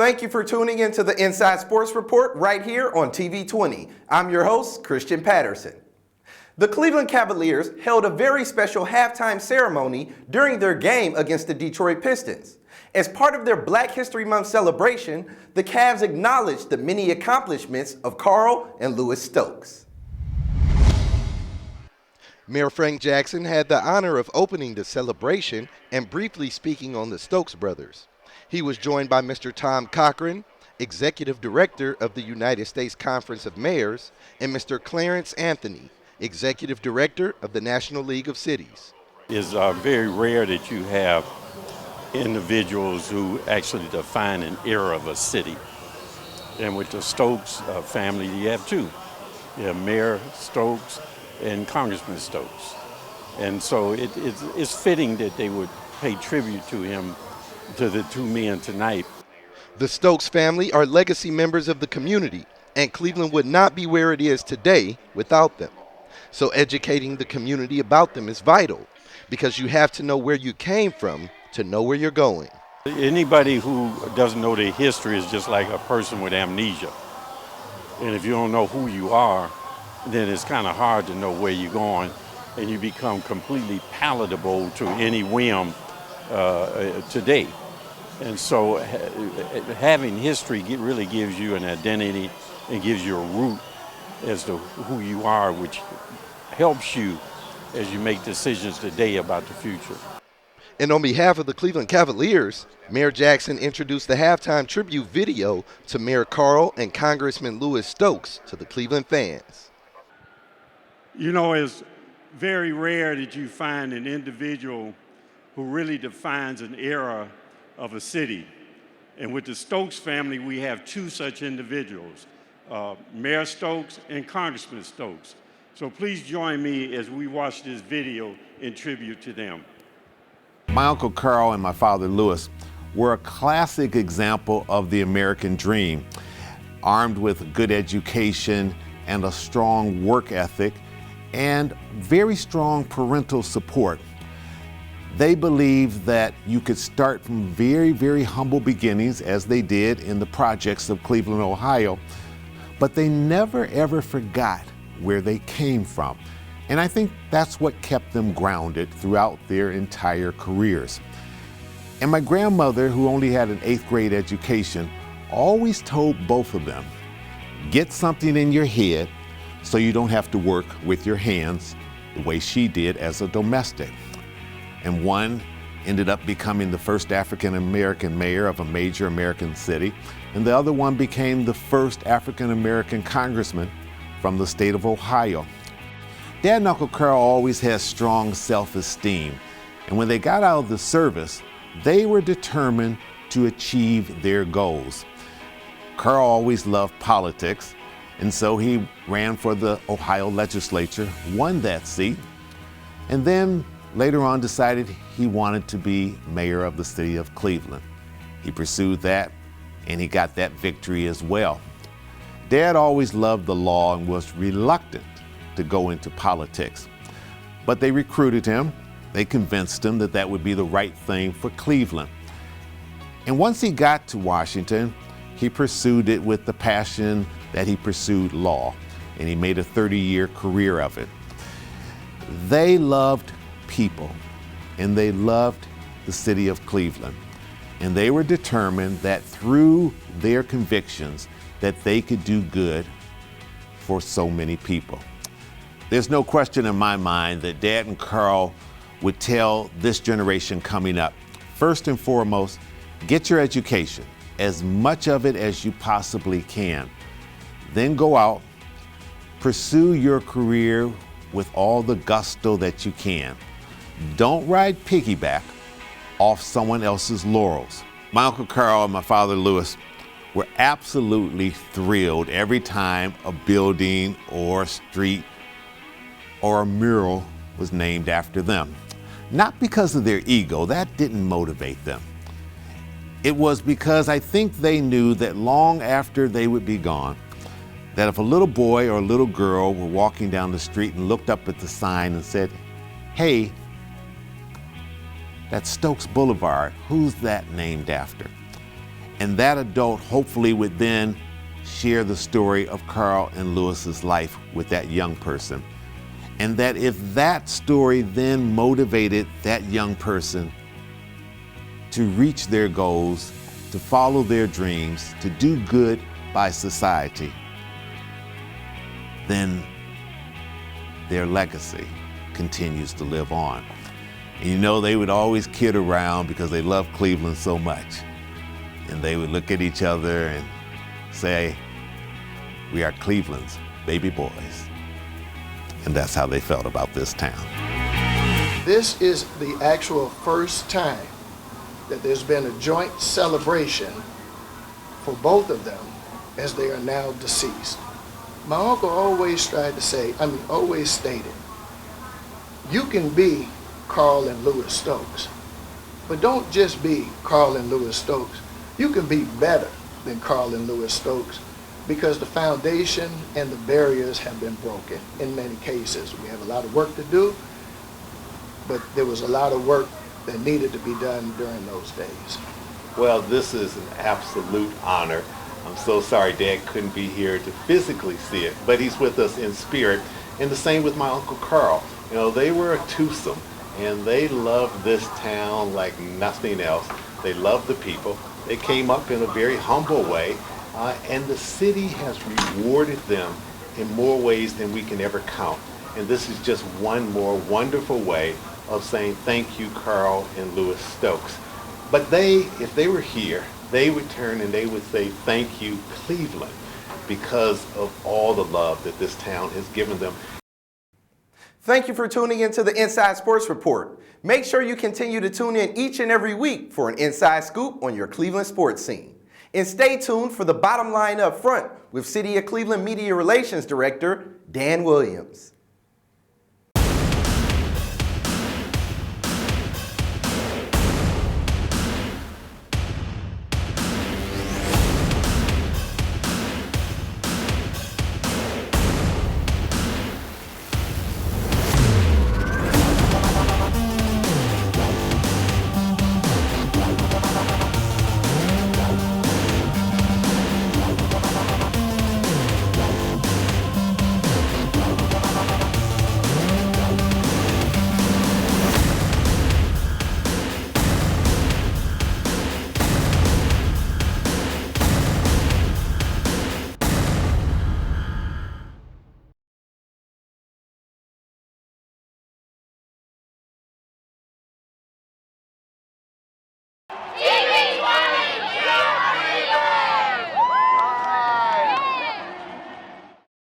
Thank you for tuning into the Inside Sports Report right here on TV 20. I'm your host, Christian Patterson. The Cleveland Cavaliers held a very special halftime ceremony during their game against the Detroit Pistons. As part of their Black History Month celebration, the Cavs acknowledged the many accomplishments of Karl and Lewis Stokes. Mayor Frank Jackson had the honor of opening the celebration and briefly speaking on the Stokes brothers. He was joined by Mr. Tom Cochran, Executive Director of the United States Conference of Mayors, and Mr. Clarence Anthony, Executive Director of the National League of Cities. It's very rare that you have individuals who actually define an era of a city. And with the Stokes family, you have two. You have Mayor Stokes and Congressman Stokes. And so it's fitting that they would pay tribute to him, to the two men tonight. The Stokes family are legacy members of the community, and Cleveland would not be where it is today without them. So educating the community about them is vital, because you have to know where you came from to know where you're going. Anybody who doesn't know their history is just like a person with amnesia. And if you don't know who you are, then it's kind of hard to know where you're going, and you become completely palatable to any whim today. And so having history really gives you an identity and gives you a root as to who you are, which helps you as you make decisions today about the future. And on behalf of the Cleveland Cavaliers, Mayor Jackson introduced the halftime tribute video to Mayor Karl and Congressman Lewis Stokes to the Cleveland fans. You know, it's very rare that you find an individual who really defines an era of a city. And with the Stokes family, we have two such individuals, Mayor Stokes and Congressman Stokes. So please join me as we watch this video in tribute to them. My Uncle Karl and my father Lewis were a classic example of the American dream, armed with a good education and a strong work ethic and very strong parental support. They believed that you could start from very, very humble beginnings, as they did in the projects of Cleveland, Ohio, but they never ever forgot where they came from. And I think that's what kept them grounded throughout their entire careers. And my grandmother, who only had an 8th grade education, always told both of them, get something in your head so you don't have to work with your hands the way she did as a domestic. And one ended up becoming the first African-American mayor of a major American city, and the other one became the first African-American congressman from the state of Ohio. Dad and Uncle Karl always had strong self-esteem, and when they got out of the service, they were determined to achieve their goals. Karl always loved politics, and so he ran for the Ohio legislature, won that seat, and then later on decided he wanted to be mayor of the city of Cleveland. He pursued that, and he got that victory as well. Dad always loved the law and was reluctant to go into politics. But they recruited him. They convinced him that that would be the right thing for Cleveland. And once he got to Washington, he pursued it with the passion that he pursued law, and he made a 30-year career of it. They loved people, and they loved the city of Cleveland. And they were determined that through their convictions that they could do good for so many people. There's no question in my mind that Dad and Karl would tell this generation coming up, first and foremost, get your education, as much of it as you possibly can. Then go out, pursue your career with all the gusto that you can. Don't ride piggyback off someone else's laurels. My Uncle Karl and my father Lewis were absolutely thrilled every time a building or a street or a mural was named after them. Not because of their ego, that didn't motivate them. It was because I think they knew that long after they would be gone, that if a little boy or a little girl were walking down the street and looked up at the sign and said, hey, that's Stokes Boulevard, who's that named after? And that adult hopefully would then share the story of Karl and Lewis's life with that young person. And that if that story then motivated that young person to reach their goals, to follow their dreams, to do good by society, then their legacy continues to live on. And you know, they would always kid around because they love Cleveland so much. And they would look at each other and say, "We are Cleveland's baby boys." And that's how they felt about this town. This is the actual first time that there's been a joint celebration for both of them as they are now deceased. My uncle always tried to say, always stated, you can be Karl and Lewis Stokes, but don't just be Karl and Lewis Stokes. You can be better than Karl and Lewis Stokes because the foundation and the barriers have been broken in many cases. We have a lot of work to do, but there was a lot of work that needed to be done during those days. Well, this is an absolute honor. I'm so sorry Dad couldn't be here to physically see it, but he's with us in spirit. And the same with my Uncle Karl. You know, they were a twosome, and they loved this town like nothing else. They loved the people. They came up in a very humble way, and the city has rewarded them in more ways than we can ever count. And this is just one more wonderful way of saying thank you, Karl and Lewis Stokes. But if they were here, they would turn and they would say thank you, Cleveland, because of all the love that this town has given them. Thank you for tuning into the Inside Sports Report. Make sure you continue to tune in each and every week for an inside scoop on your Cleveland sports scene. And stay tuned for the bottom line up front with City of Cleveland Media Relations Director Dan Williams.